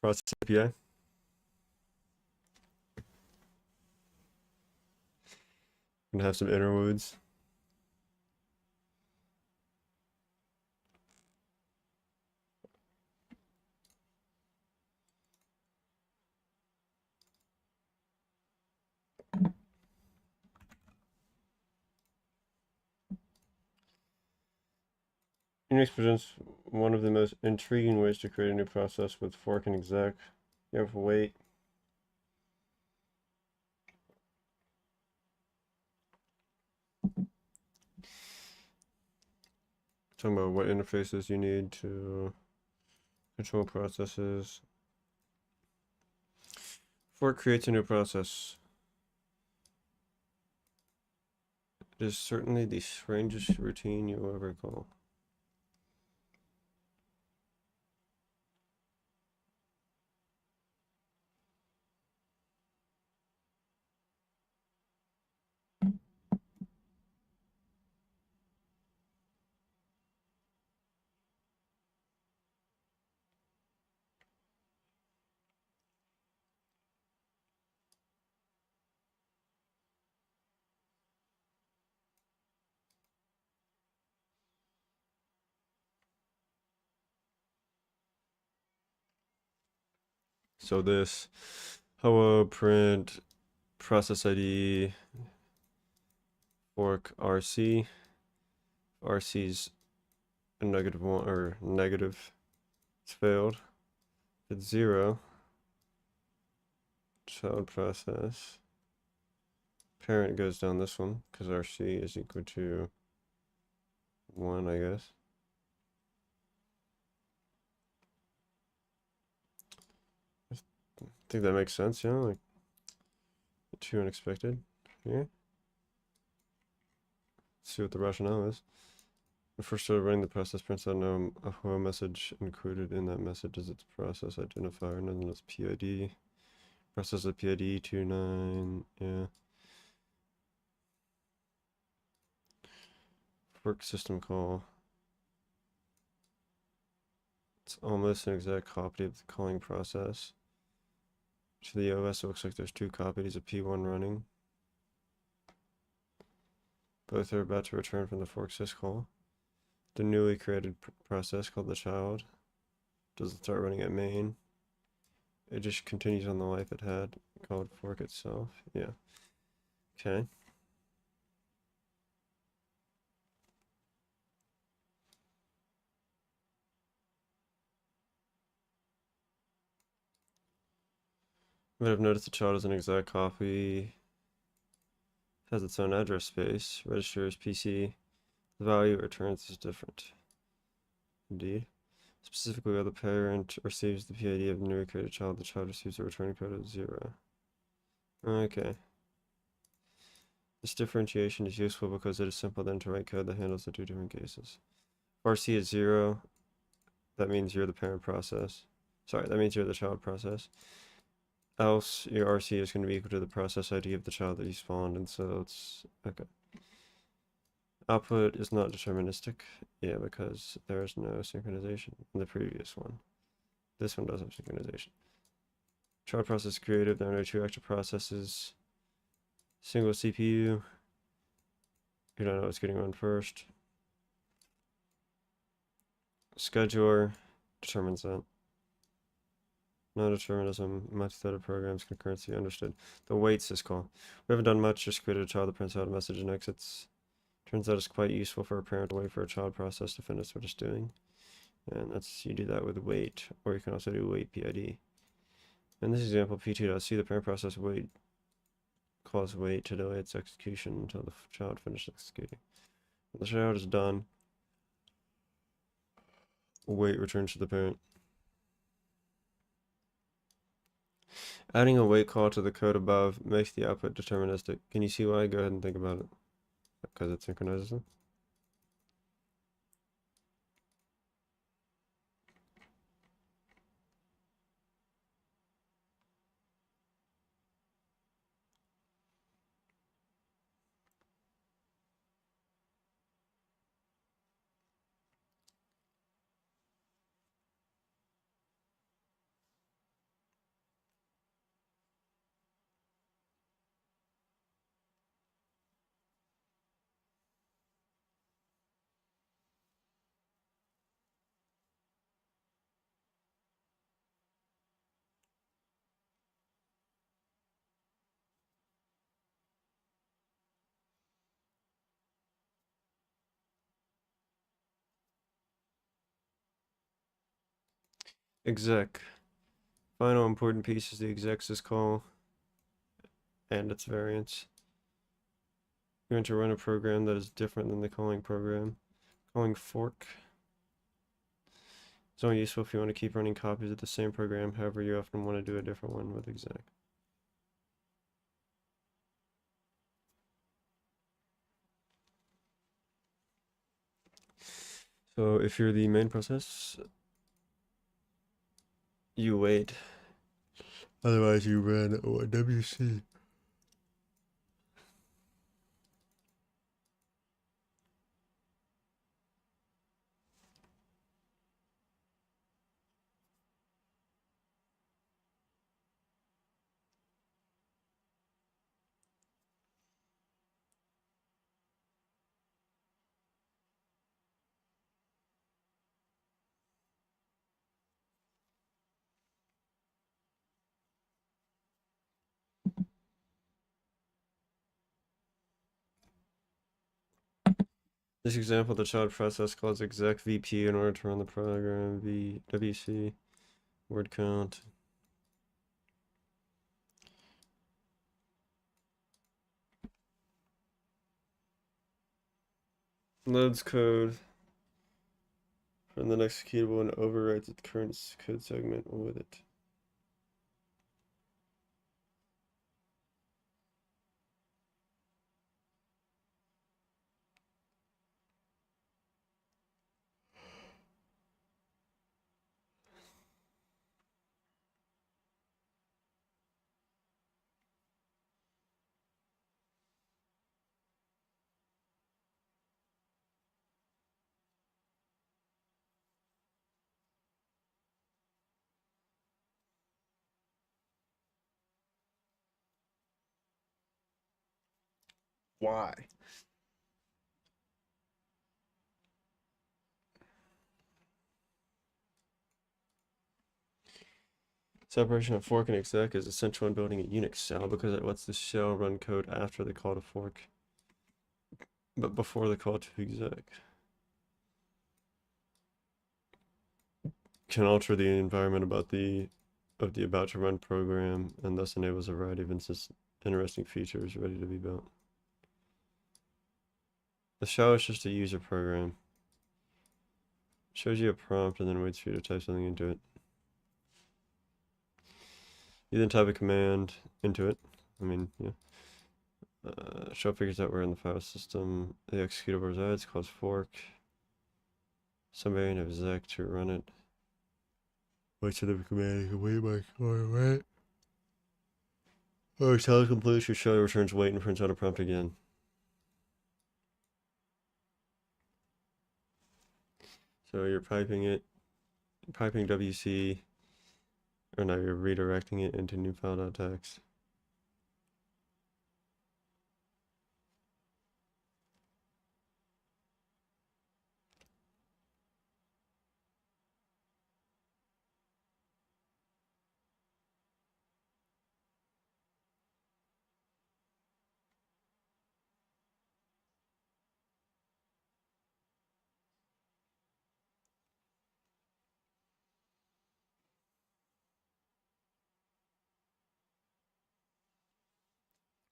Process API. Gonna have some interludes. Unix presents one of the most intriguing ways to create a new process with fork and exec. You have to wait. Talking about what interfaces you need to control processes. Fork creates a new process. It is certainly the strangest routine you will ever recall. So this hello print process ID fork RC. RC's a negative one or negative. It's failed. If it's 0, child process. Parent goes down this one because RC is equal to 1, I guess. I think that makes sense, yeah, like too unexpected. Yeah. Let's see what the rationale is. The first started running the process prints out now a hello message included in that message is its process identifier, and then it's PID. Process of PID 29, yeah. Fork system call. It's almost an exact copy of the calling process. To the OS, it looks like there's 2 copies of P1 running. Both are about to return from the fork syscall. The newly created process called the child doesn't start running at main. It just continues on the life it had called fork itself. Yeah. Okay. You might have noticed the child is an exact copy, has its own address space, registers PC. The value it returns is different. Indeed. Specifically, while the parent receives the PID of the newly created child, the child receives a return code of 0. Okay. This differentiation is useful because it is simple then to write code that handles the 2 different cases. RC is 0, that means you're the parent process. Sorry, that means you're the child process. Else, your RC is going to be equal to the process ID of the child that you spawned, and so it's okay. Output is not deterministic, yeah, because there is no synchronization in the previous one. This one does have synchronization. Child process creative, there are no 2 active processes. Single CPU. You don't know what's getting run first. Scheduler determines that. Non-determinism, multi-threaded programs, concurrency, understood. The wait syscall. We haven't done much, just created a child that prints out a message and exits. Turns out it's quite useful for a parent to wait for a child process to finish what it's doing. And that's, you do that with wait, or you can also do wait PID. In this example, P2.c, the parent process wait calls wait to delay its execution until the child finishes executing. When the child is done, wait returns to the parent. Adding a wait call to the code above makes the output deterministic. Can you see why? Go ahead and think about it. Because it synchronizes them. exec. Final important piece is the exec syscall and its variants. You're going to run a program that is different than the calling program. Calling fork. It's only useful if you want to keep running copies of the same program, however you often want to do a different one with exec. So if you're the main process, you wait. Otherwise you run WC. This example, the child process calls exec VP in order to run the program WC, word count. Loads code from the executable and overwrites the current code segment with it. Why? Separation of fork and exec is essential in building a Unix shell because it lets the shell run code after the call to fork, but before the call to exec. Can alter the environment of the about to run program and thus enables a variety of interesting features ready to be built. The shell is just a user program. It shows you a prompt and then waits for you to type something into it. You then type a command into it. Shell figures out where in the file system the executable resides, calls fork, some variant of exec to run it. Waits for the command to wait by right? Or shell completes, your shell returns wait and prints out a prompt again. So you're piping WC, or now you're redirecting it into new file.txt.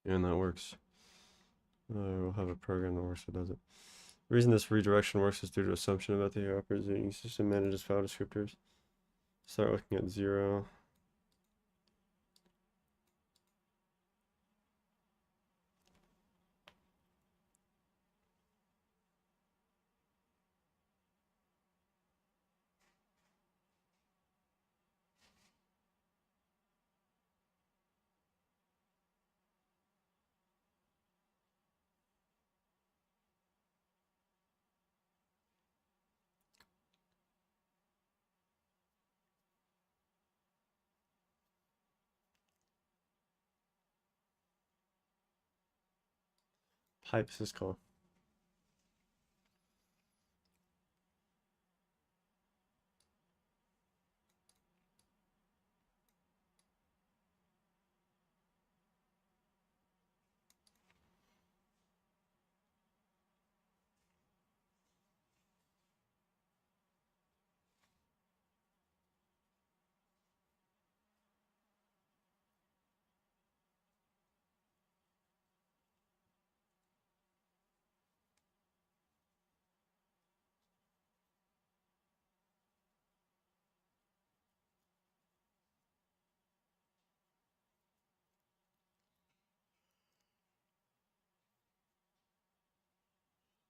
And that works. We'll have a program that works that does it. The reason this redirection works is due to assumption about the operating system manages file descriptors. Start looking at 0. Pipe syscall.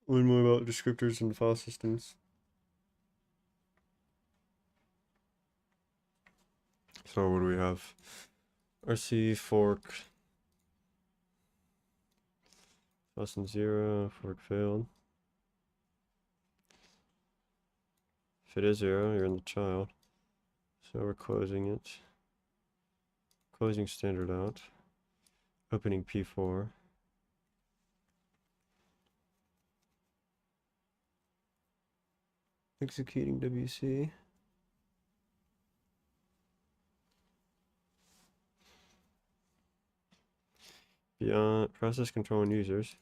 learn more about descriptors and file systems. So what do we have? RC fork. Less than 0, fork failed. If it is 0, you're in the child. So we're closing it. Closing standard out. Opening P4. Executing WC. Beyond process control and users.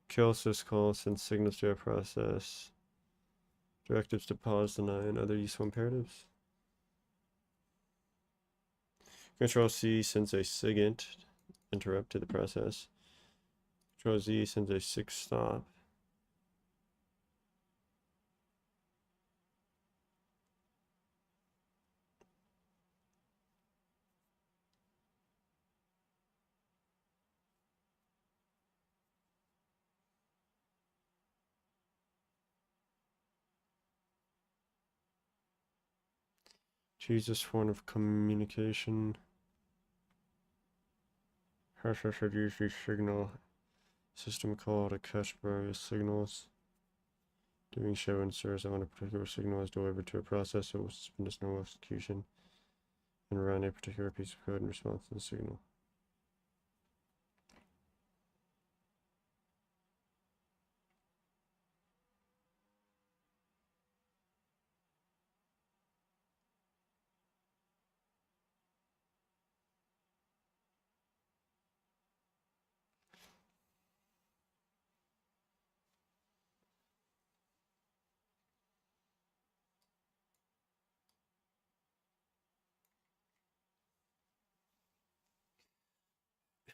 Kill syscall sends signals to a process. Directives to pause, deny, and other useful imperatives. Control C sends a SIGINT interrupt to the process. Control Z sends a SIG stop. Choose this form of communication. Process should use the signal system call to catch various signals. Doing show ensures that when a particular signal is delivered to a process, it will suspend its normal execution and run a particular piece of code in response to the signal.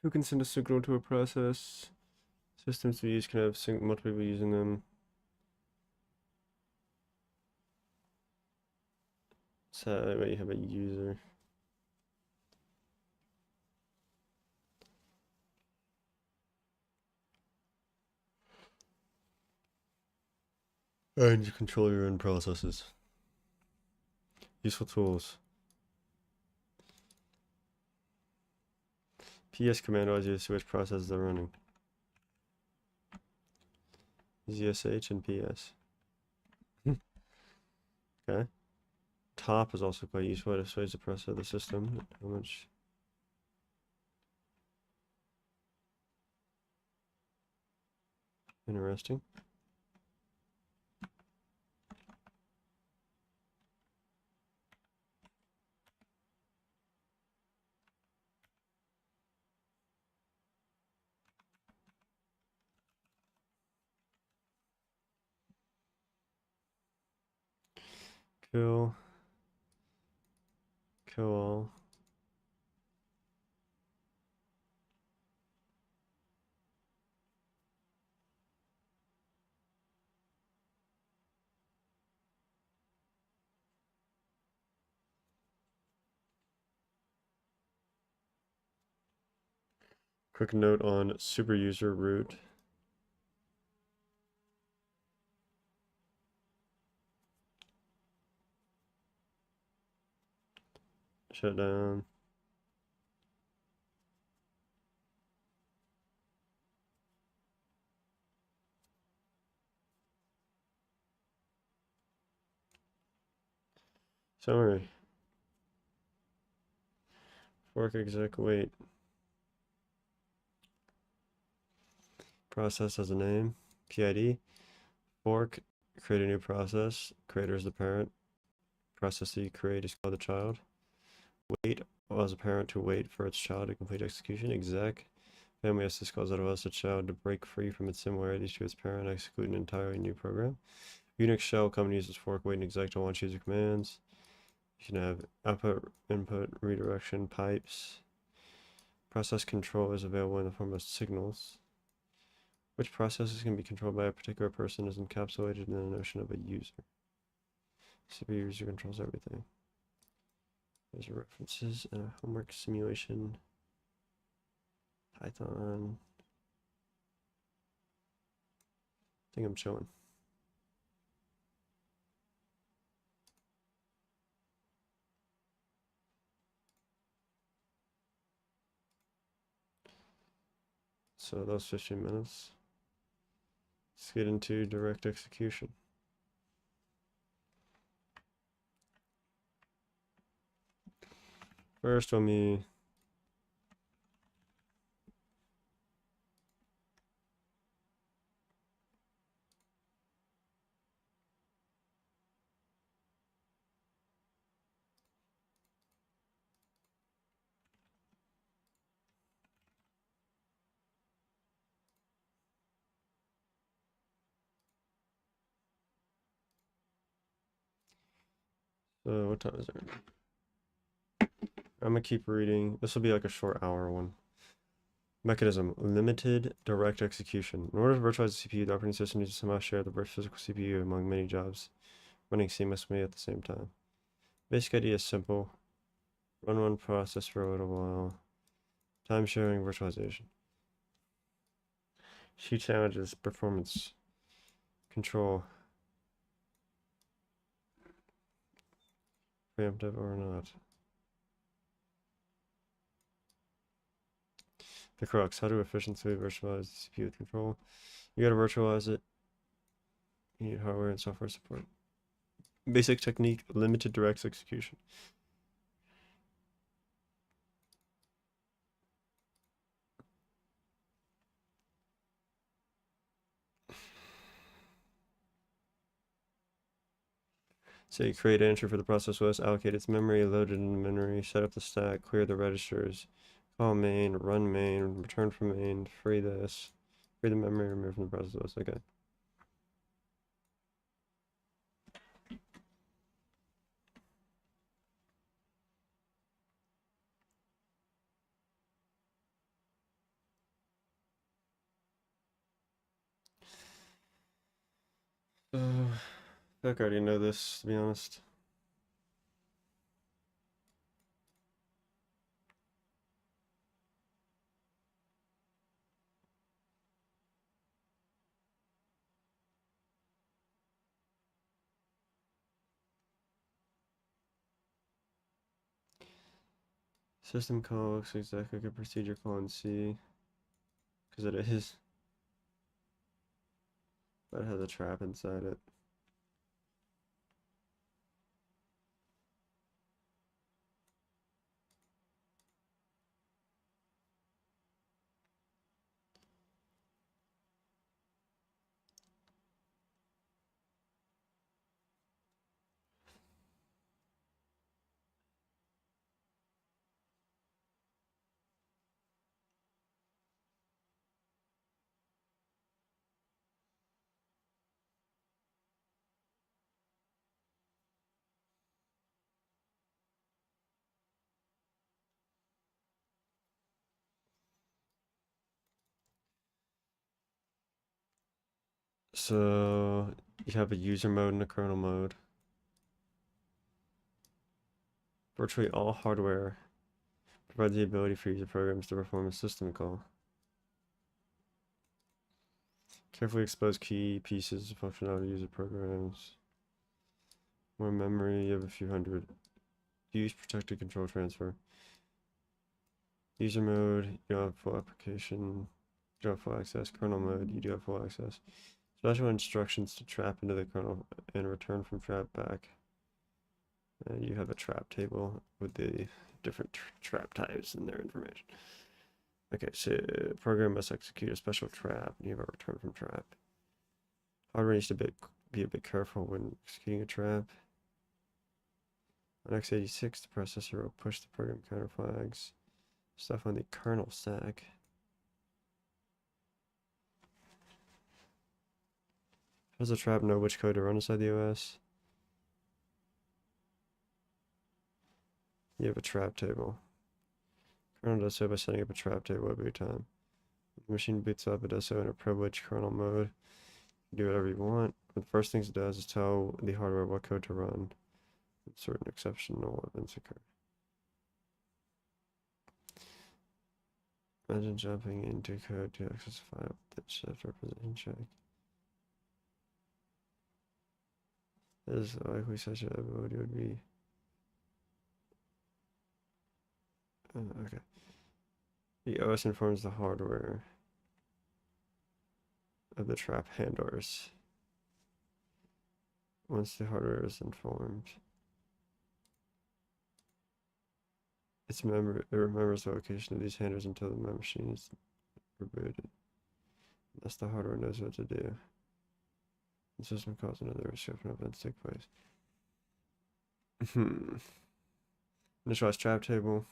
Who can send a signal to a process? Systems to use can have multiple people using them. So that way you have a user. And you control your own processes. Useful tools. PS command allows you to switch processes are running. ZSH and PS. Okay. Top is also quite useful to switch the process of the system. How much? Interesting. Kill. Kill all. Quick note on super user root. Shut down. Summary. Fork exec wait. Process has a name. PID. Fork. Create a new process. Creator is the parent. Process that you create is called the child. Wait allows a parent to wait for its child to complete execution. Exec. Family syscalls that allows the child to break free from its similarities to its parent and execute an entirely new program. Unix shell common uses fork, wait, and exec to launch user commands. You can have output, input, redirection, pipes. Process control is available in the form of signals. Which processes can be controlled by a particular person is encapsulated in the notion of a user. CPU user controls everything. Those are references and a homework simulation. Python. think I'm chilling. So those 15 minutes. Let's get into direct execution. First, let me what time is it? I'm gonna keep reading. This will be like a short hour one. Mechanism, limited direct execution. In order to virtualize the CPU, the operating system needs to somehow share the physical CPU among many jobs, running seamlessly at the same time. Basic idea is simple. Run one process for a little while. Time sharing virtualization. Key challenges, performance, control, preemptive or not. The crux, how to efficiently virtualize the CPU with control. You gotta virtualize it. You need hardware and software support. Basic technique, limited direct execution. So you create an entry for the process OS, allocate its memory, load it in memory, set up the stack, clear the registers, call main, run main, return from main, free this, free the memory, remove from the process OS. Okay. I feel like I already know this, to be honest. System call looks exactly like a procedure call in C, because it is, but it has a trap inside it. So you have a user mode and a kernel mode. Virtually all hardware provides the ability for user programs to perform a system call. Carefully expose key pieces of functionality user programs. More memory, you have a few hundred. Use protected control transfer. User mode, you don't have full application. You don't have full access. Kernel mode, you do have full access. Special instructions to trap into the kernel and return from trap back. And you have a trap table with the different trap types and their information. Okay, so program must execute a special trap, and you have a return from trap. Hardware needs to be a bit careful when executing a trap. On x86, the processor will push the program counter flags. Stuff on the kernel stack. How does the trap know which code to run inside the OS? You have a trap table. Kernel does so by setting up a trap table at boot time. When the machine boots up, it does so in a privileged kernel mode. You do whatever you want. But the first thing it does is tell the hardware what code to run. Certain exceptional events occur. Imagine jumping into code to access a file with shift or position check. As likely such ability would be. Okay. The OS informs the hardware of the trap handlers. Once the hardware is informed, it remembers the location of these handlers until the machine is rebooted. Thus the hardware knows what to do. The system calls another risk of events take place. Initialize trap table.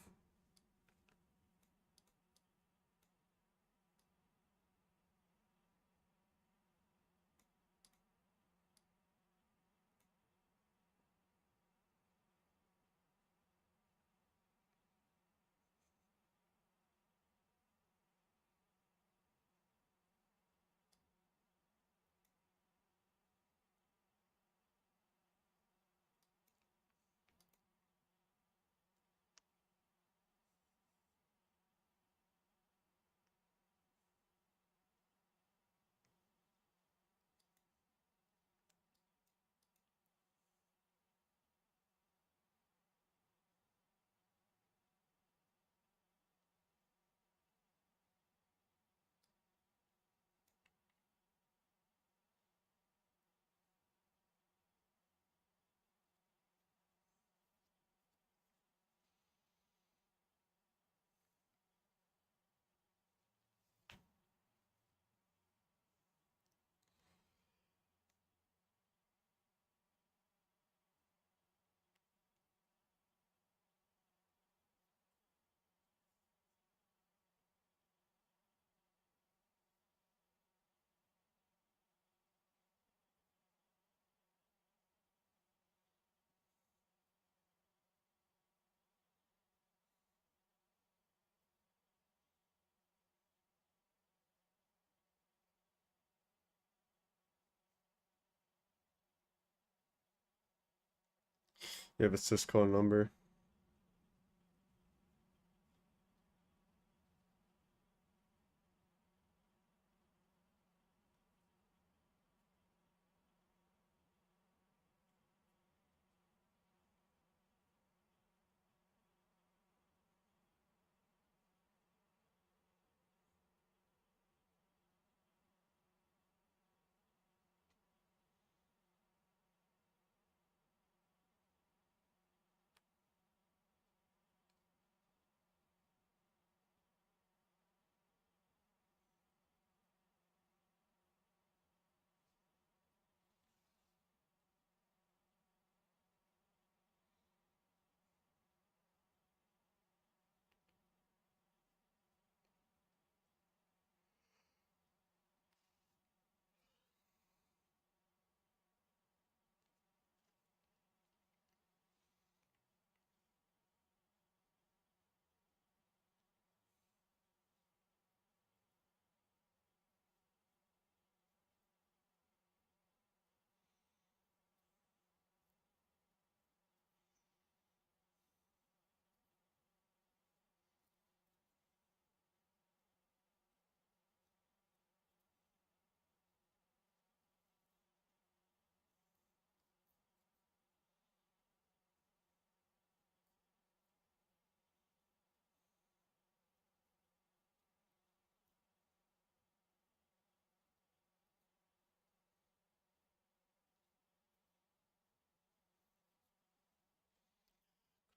You have a syscall number.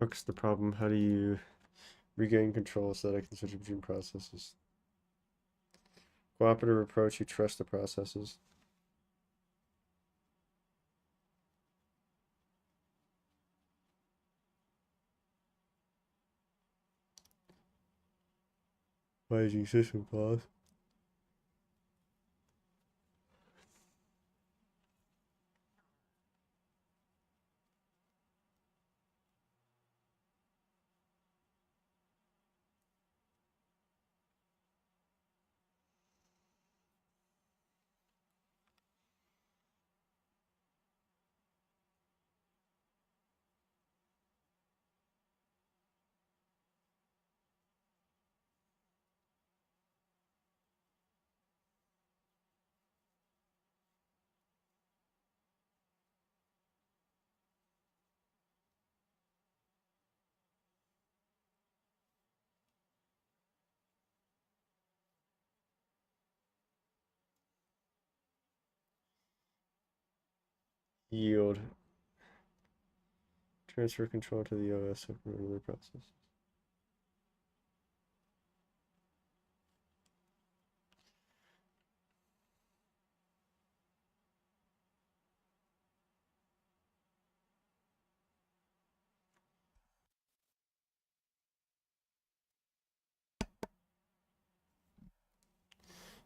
Focus the problem. How do you regain control so that I can switch between processes? Cooperative approach. You trust the processes. Managing system calls. yield. Transfer control to the OS of memory process.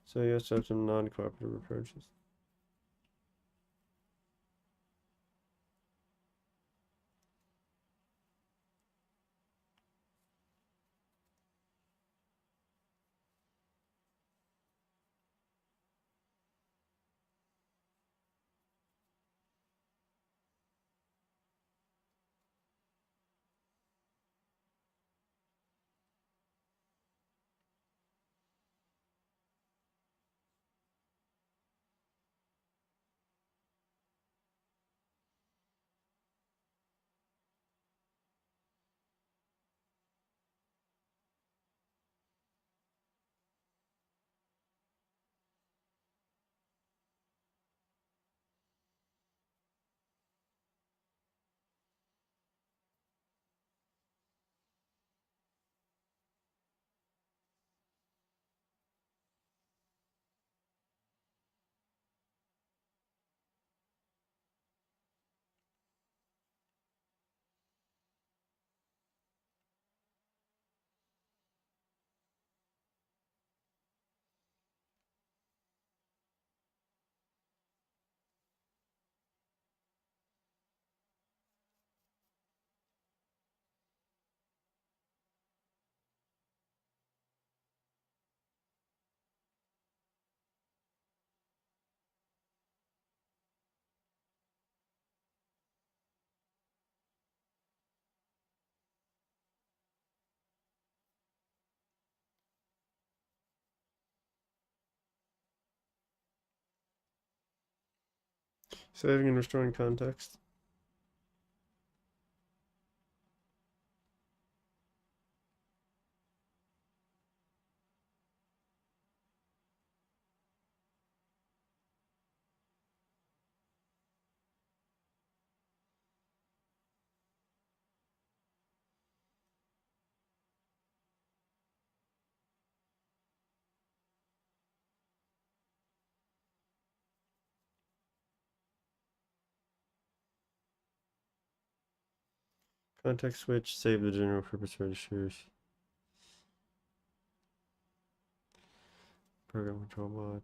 So you also have some non-cooperative approaches. Saving and restoring context. Context switch, save the general purpose registers. Program control mod.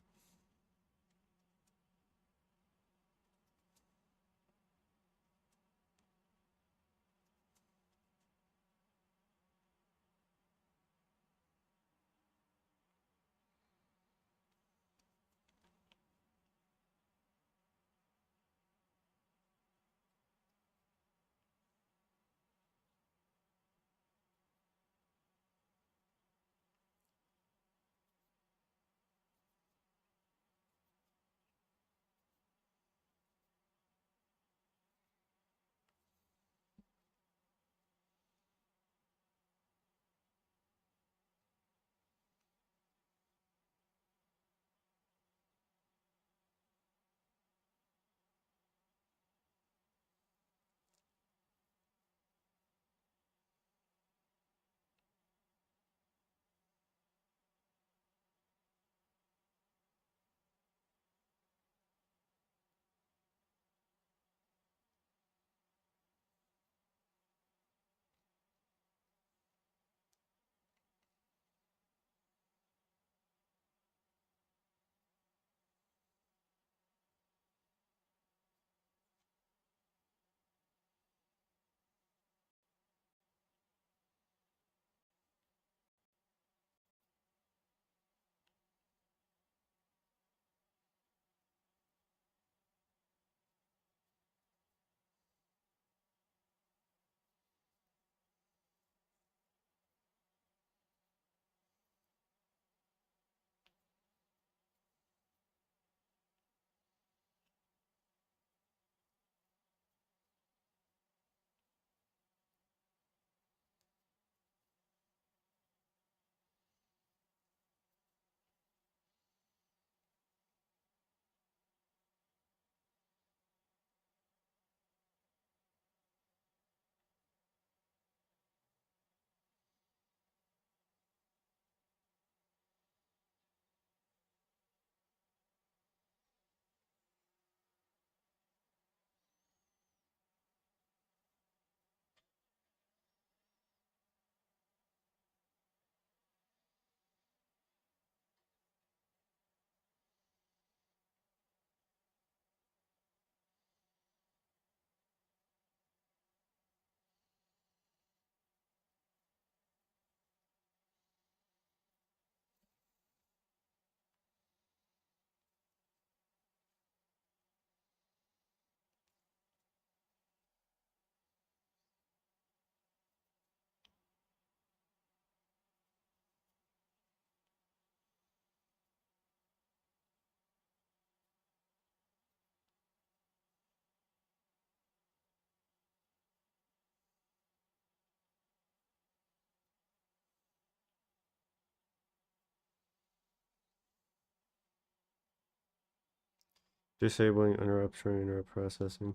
Disabling interruption interrupt processing.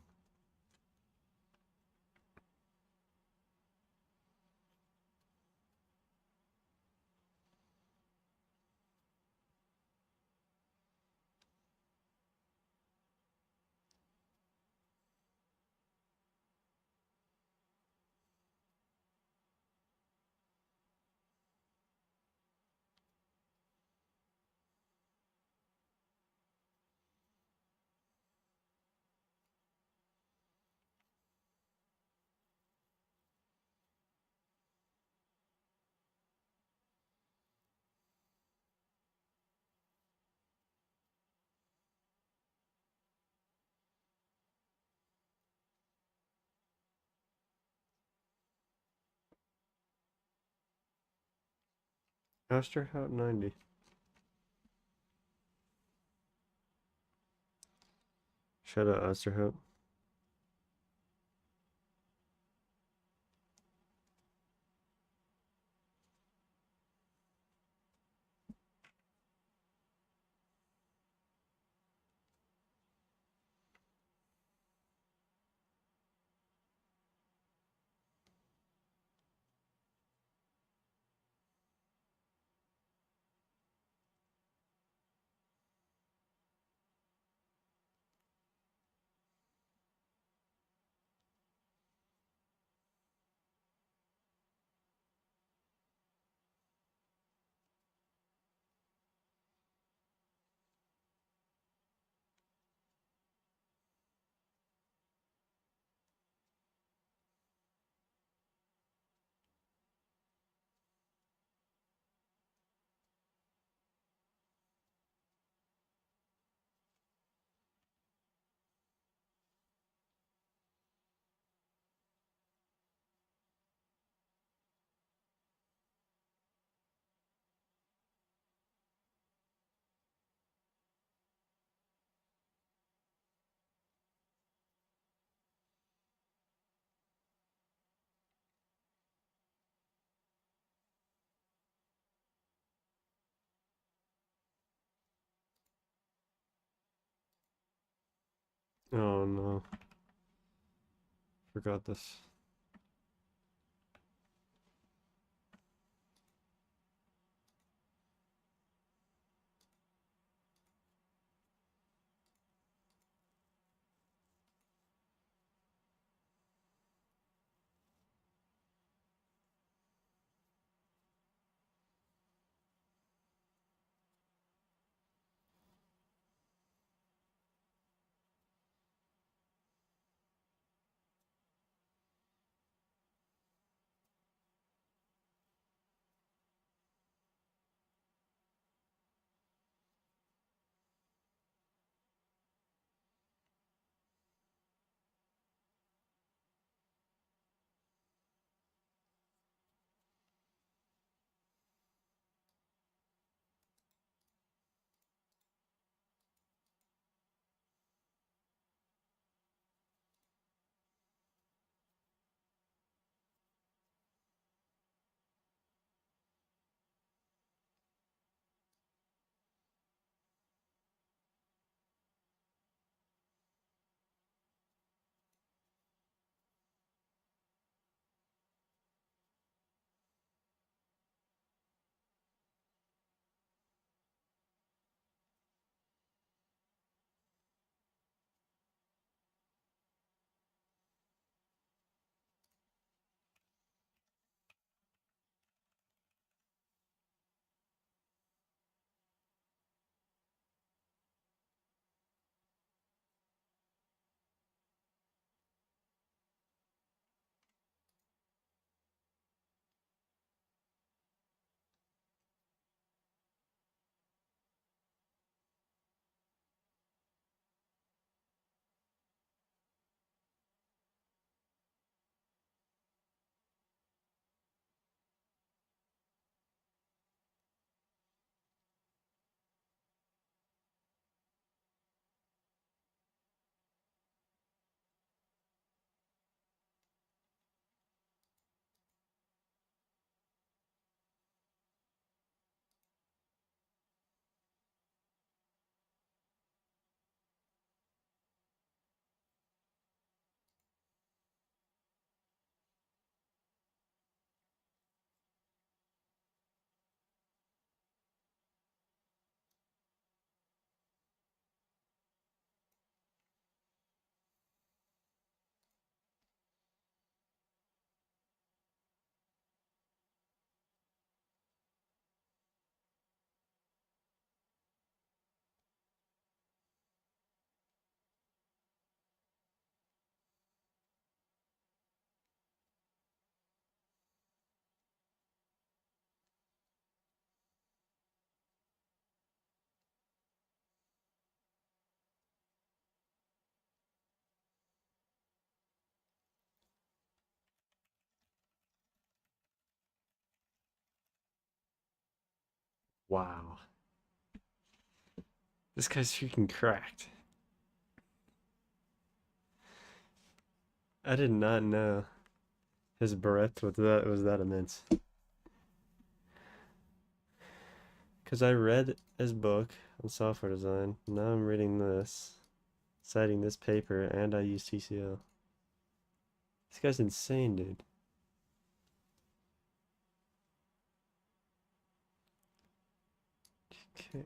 Asterhout 90. Shout out Asterhout. Oh no. Forgot this. Wow. This guy's freaking cracked. I did not know his breadth was that immense. Because I read his book on software design. Now I'm reading this, citing this paper, and I use TCL. This guy's insane, dude. Okay.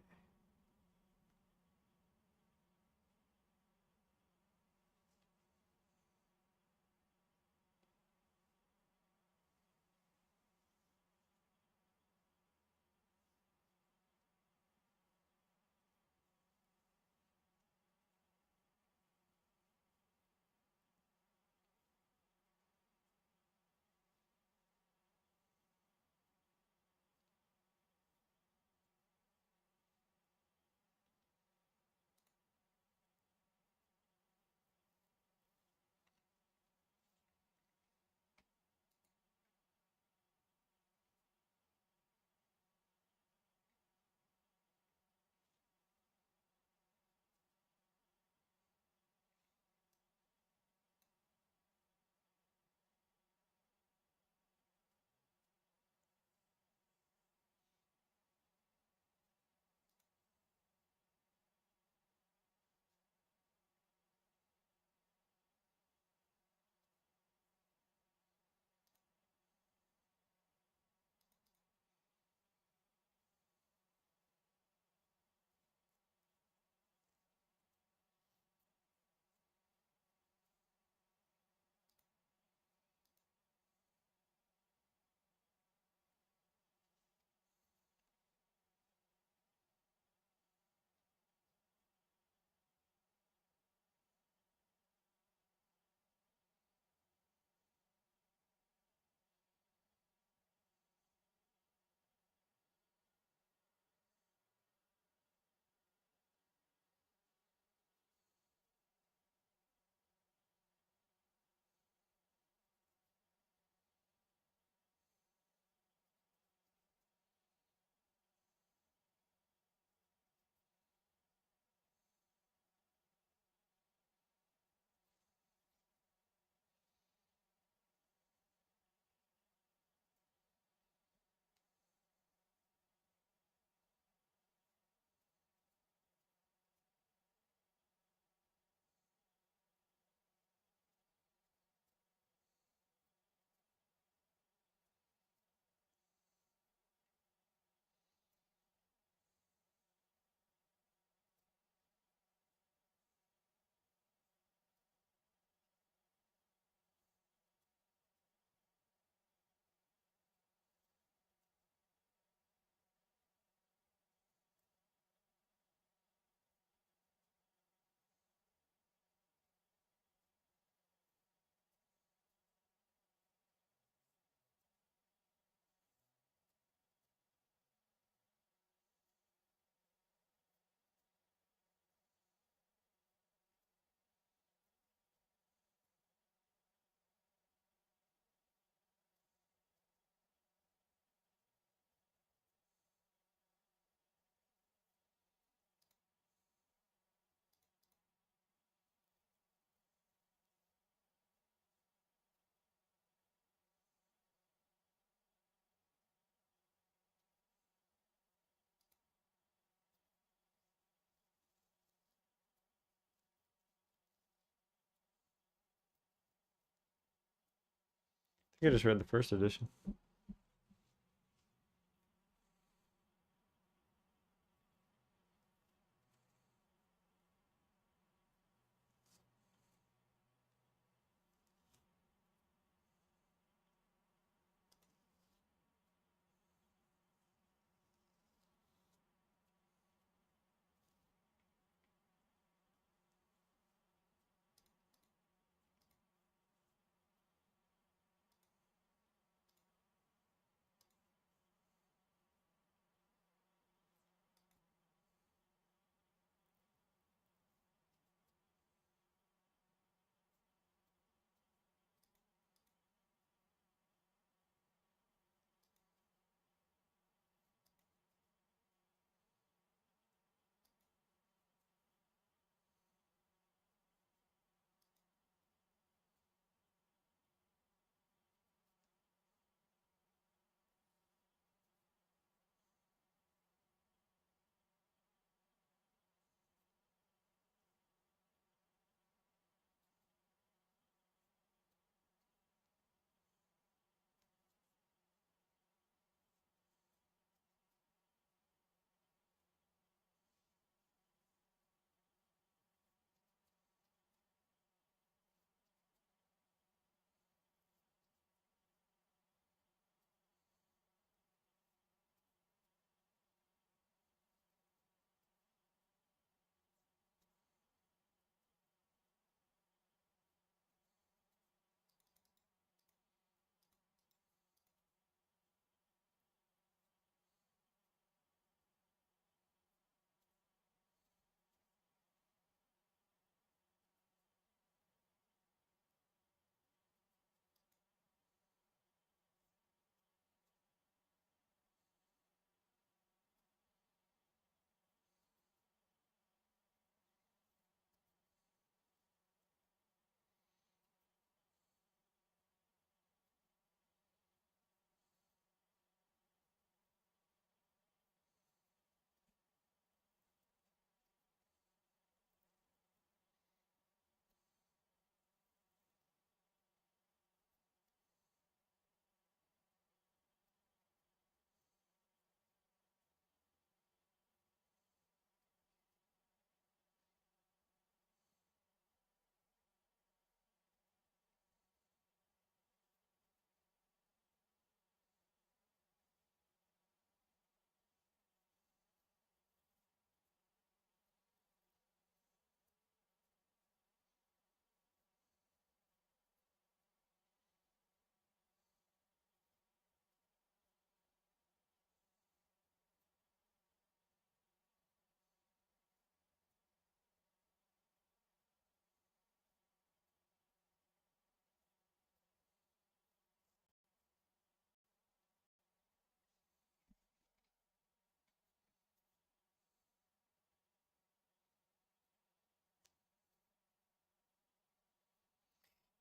I think I just read the first edition.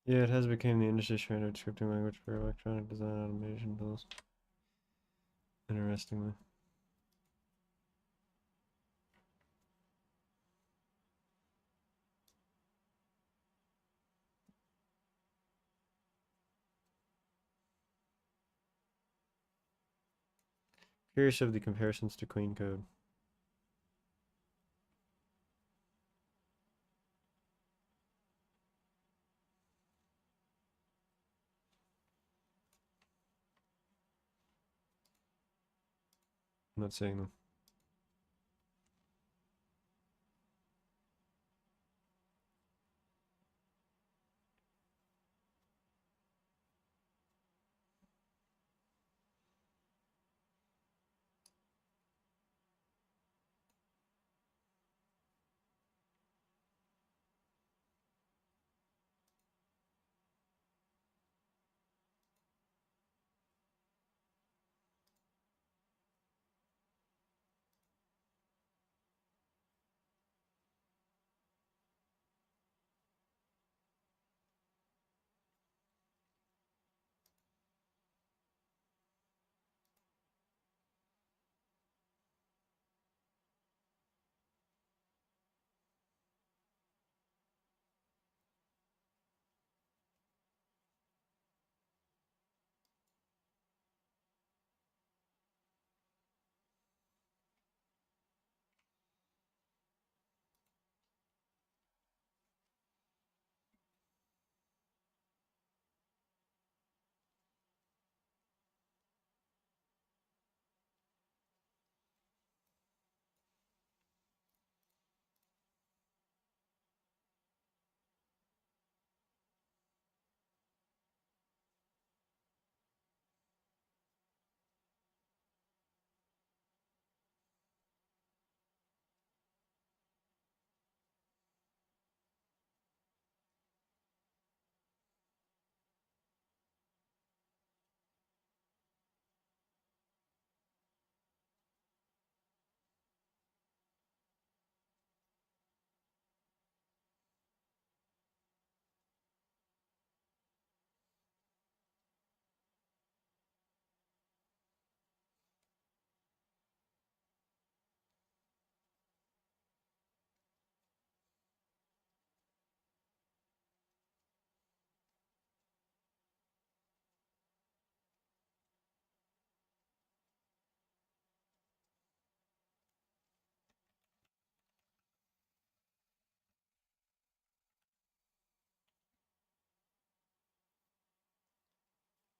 Yeah, it has become the industry standard scripting language for electronic design automation tools. Interestingly. Curious of the comparisons to clean code. I'm not seeing them.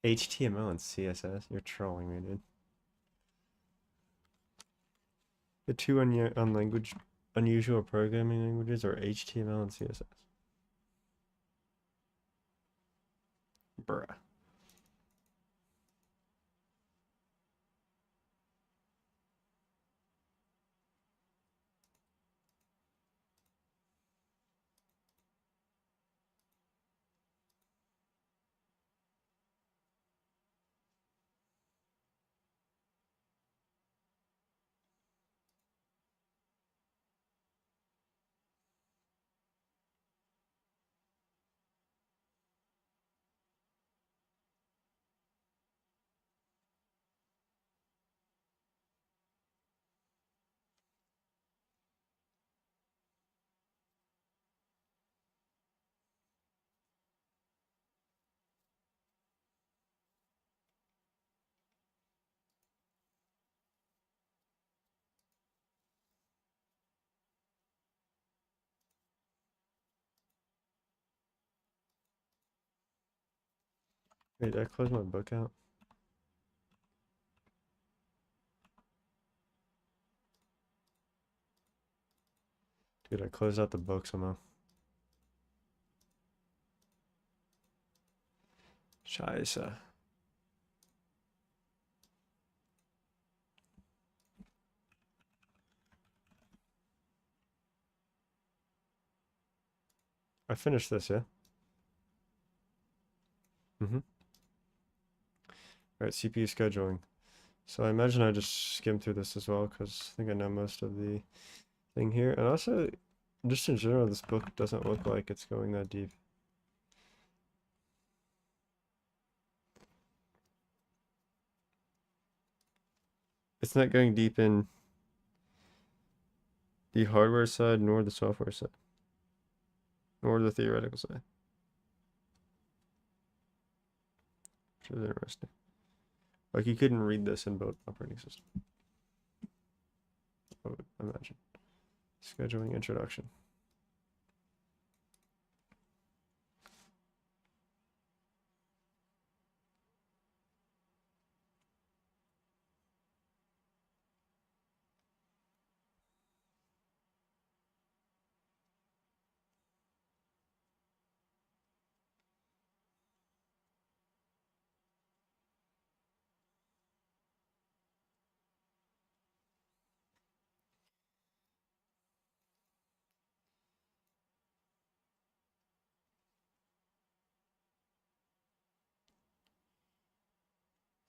HTML and CSS? You're trolling me, dude. The two language unusual programming languages are HTML and CSS. Bruh. Wait, did I close my book out? Dude, I closed out the book somehow. Scheiße. I finished this, yeah? Mm-hmm. Alright, CPU scheduling. So I imagine I just skimmed through this as well, because I think I know most of the thing here. And also, just in general, this book doesn't look like it's going that deep. It's not going deep in the hardware side nor the software side, nor the theoretical side, which is interesting. Like you couldn't read this in both operating systems, I would imagine. Scheduling introduction.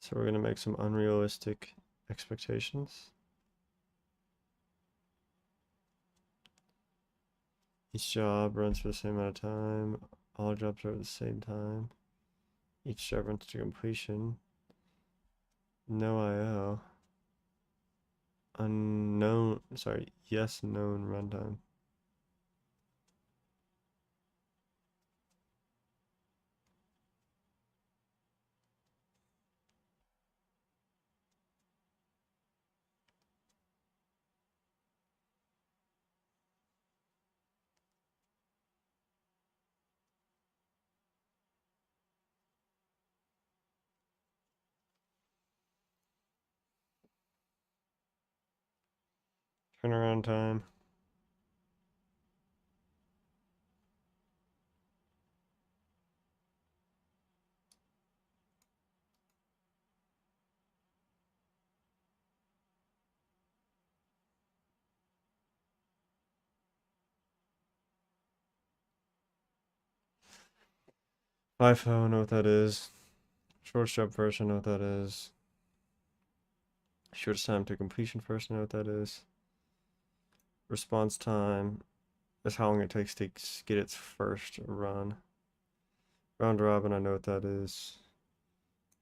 So we're gonna make some unrealistic expectations. Each job runs for the same amount of time. All jobs are at the same time. Each job runs to completion. No IO. Unknown, sorry, yes, known runtime. Turnaround time. FIFO, know what that is. Shortest job first, I know what that is. Shortest time to completion first, I know what that is. Response time is how long it takes to get its first run. Round robin, I know what that is.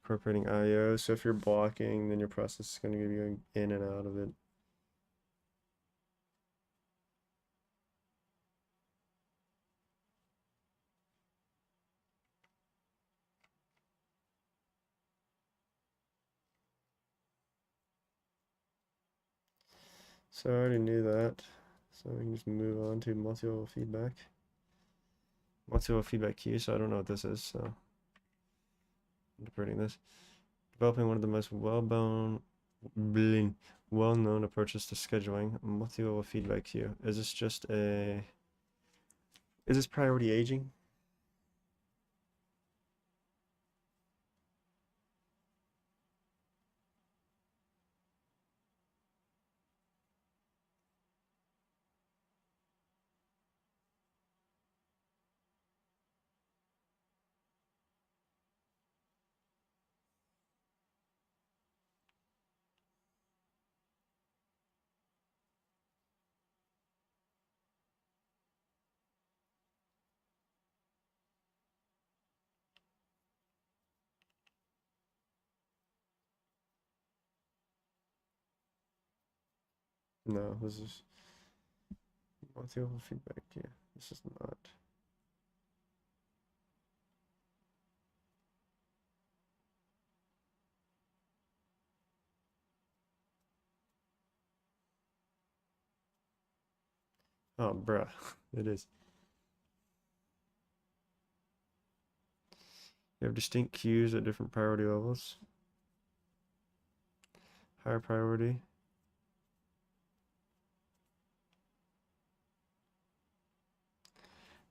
Incorporating IO, so if you're blocking, then your process is going to be going in and out of it. So I already knew that. So we can just move on to multi-level feedback. Multi-level feedback queue, so I don't know what this is, so I'm interpreting this. Developing one of the most well-known approaches to scheduling, multi-level feedback queue. Is this just a... Is this priority aging? No, this is multi-level feedback queue. This is not. Oh, bruh. It is. You have distinct queues at different priority levels. Higher priority.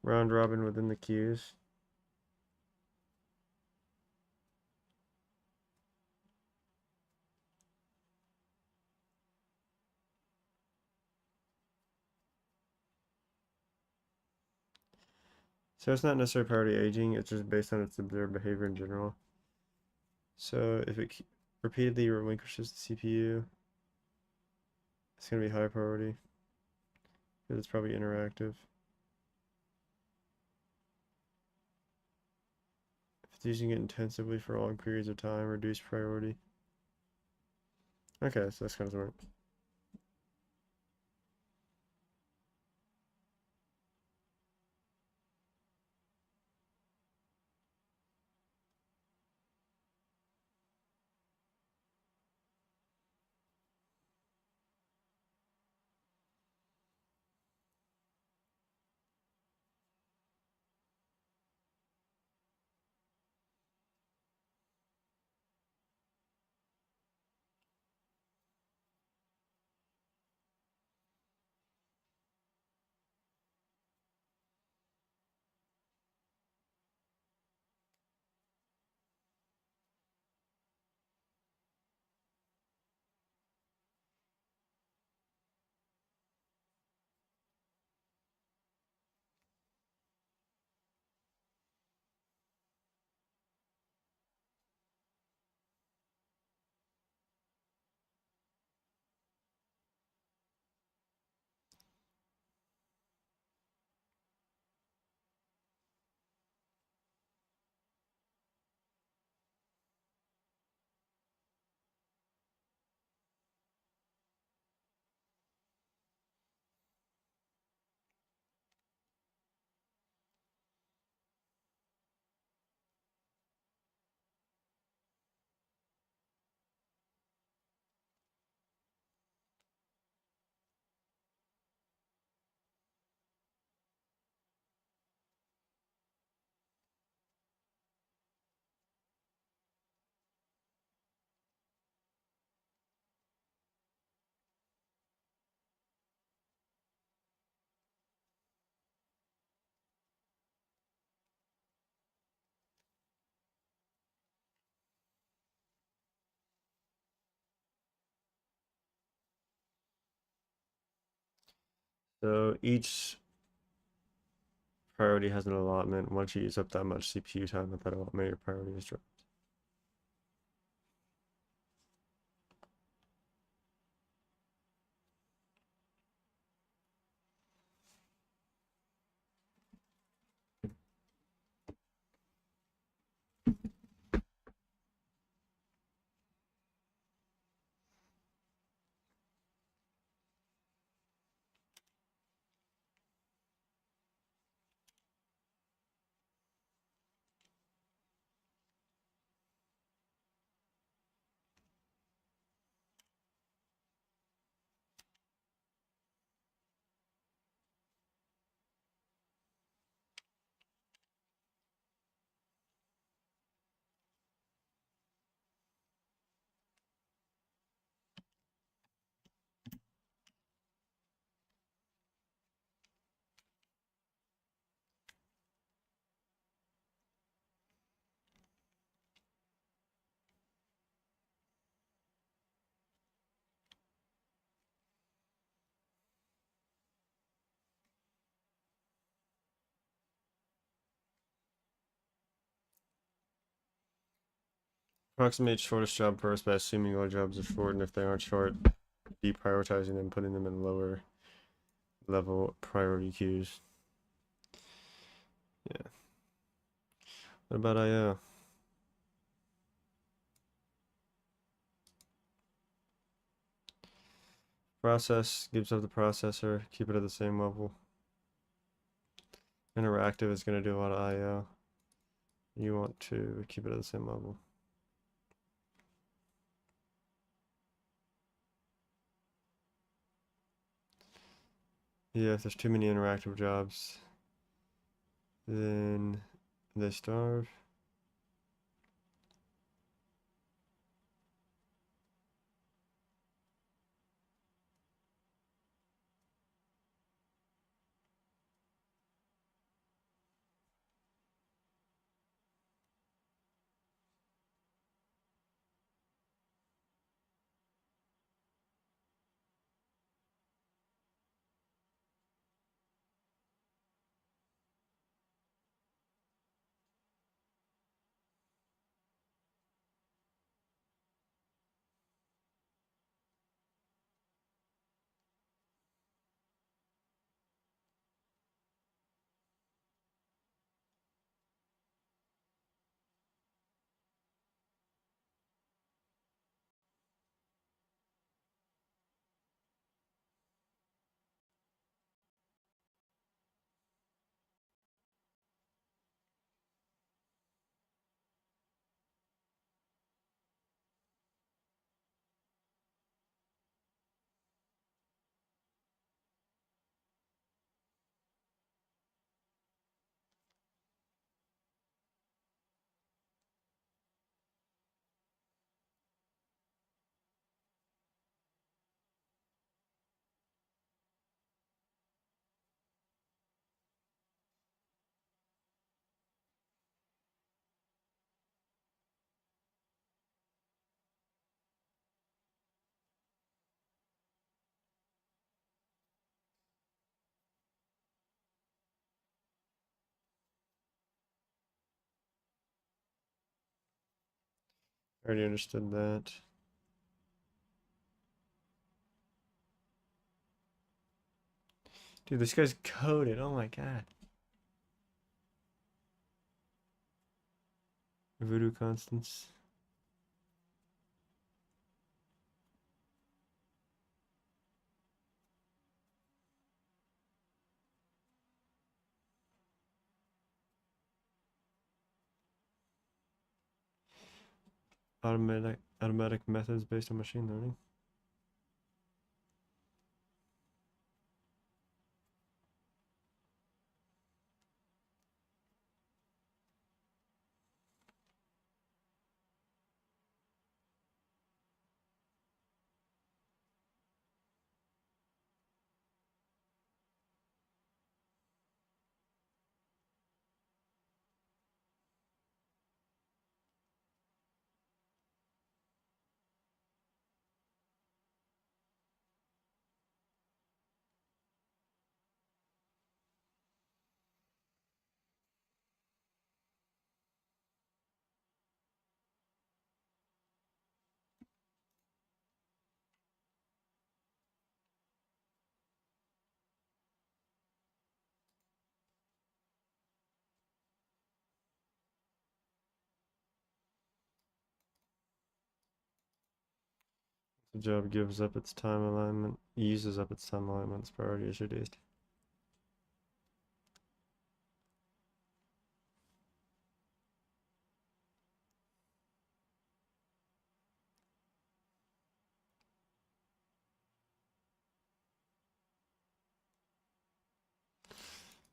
Round robin within the queues. So it's not necessarily priority aging, it's just based on its observed behavior in general. So if it repeatedly relinquishes the CPU, it's going to be high priority because it's probably interactive. If it's using it intensively for long periods of time, reduced priority. Okay, so that's kind of smart. So each priority has an allotment. Once you use up that much CPU time at that allotment, your priority is dropped. Approximate shortest job first by assuming all jobs are short, and if they aren't short, deprioritizing them, putting them in lower level priority queues. Yeah. What about IO? Process gives up the processor, keep it at the same level. Interactive is going to do a lot of IO. You want to keep it at the same level. Yeah, if there's too many interactive jobs, then they starve. I already understood that. Dude, this guy's coded. Oh my god. Voodoo constants. Automatic methods based on machine learning. The job gives up its time alignment, uses up its time alignment, its priority is reduced.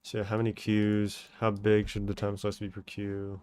So yeah, how many queues? How big should the time slice be per queue?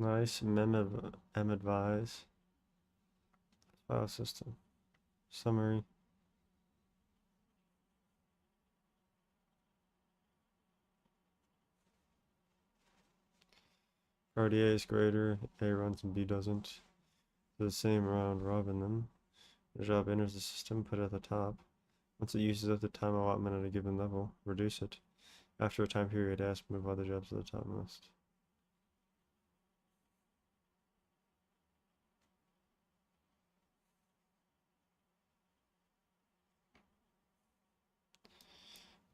Nice. Advise. File system. Summary. Priority A is greater, A runs and B doesn't. The same round robin them. The job enters the system, put it at the top. Once it uses up the time allotment at a given level, reduce it. After a time period S, move other jobs to the top list.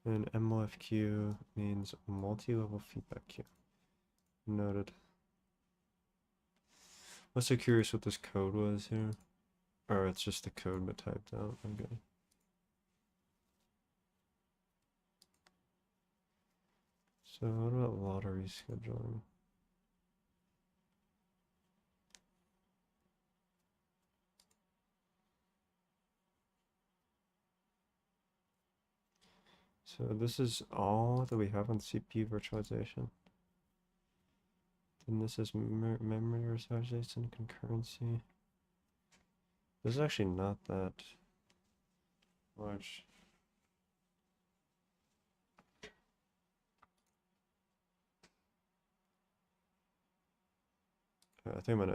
And MLFQ means multi-level feedback queue. Noted. I'm so curious what this code was here. Or it's just the code but typed out. Okay. So what about lottery scheduling? So this is all that we have on CPU virtualization. And this is memory resization and concurrency. This is actually not that much. I think I'm gonna